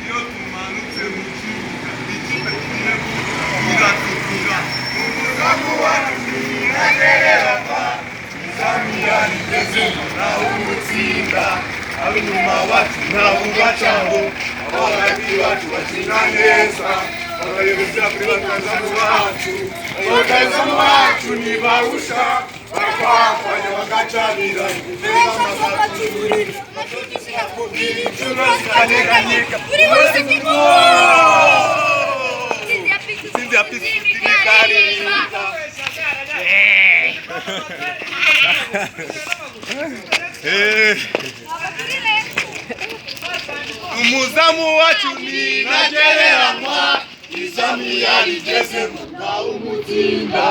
Iyo tumanutse mu kibuga ikipe tugiye iratukura umuzamu wacu ntagereranywa izamu yarigeze nawe umutsinda ab'inyuma bacu ntawe ubacaho abo hagati bacu bakina neza abayobozi kuri bakazamu bacu abakazamu bacu ntibarusha barakwafanya bagacabira neza amasaturi bakubwira inshuro zikanyeganyega Cindy apisi karirimba umuzamu wacu ntagereranywa izamu yarigeze nawe umutsinda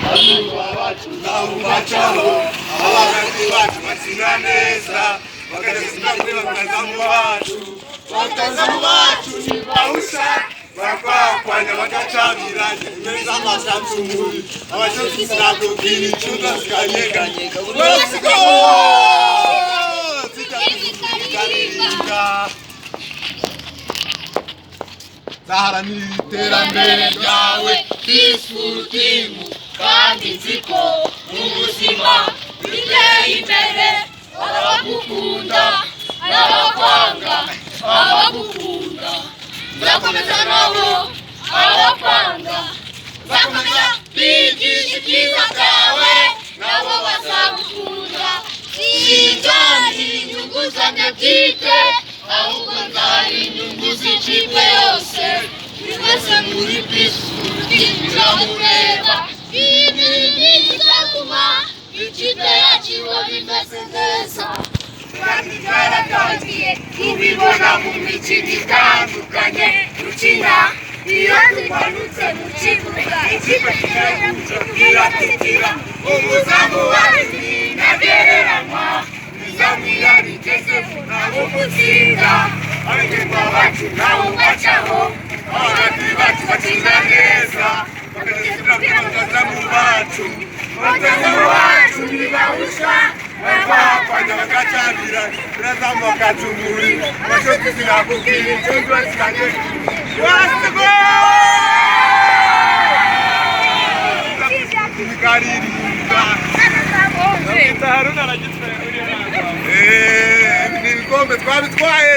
ab'inyuma bacu nawe ubacaho abahagati bacu bakina neza bakageza kuri bakazamu bacu ntibawusha barakwapanya bagacabira neza amasaturi abashozi sinakubwira inshunda zikanyeganyega zaharanira iterambere ryawe peaceful team kandi nziko ubuzima biteye imbere abagukunda n'abakwanga abagukunda nzakomeza nabo abakwanga nzakomeza bigisha ibyiza byawe nabo bazagukunda sinzari inyungu zanjye bwite ahubwo nzari inyungu z'ikipe yose buri wese muri peaceful team biramureba ibi bizatuma ikipe yacu ihora imeze neza kandi byaratangiye tubibona mu mikino itandukanye dukina iyo tumanutse mu kibuga ikipe iratukura umuzamu wacu ntagereranywa izamu yarigezemo nawe umutsinda ab'inyuma bacu nawe ubacaho abahagati bacu bakina neza bakageza kuri bakazamu bacu ntibawusha barakwapanya bagacabira birazamu bakacumuri abashozi sinakubwira inshundura zikanyeganyega Haruna aragitwaye ni ibikombe twabitwaye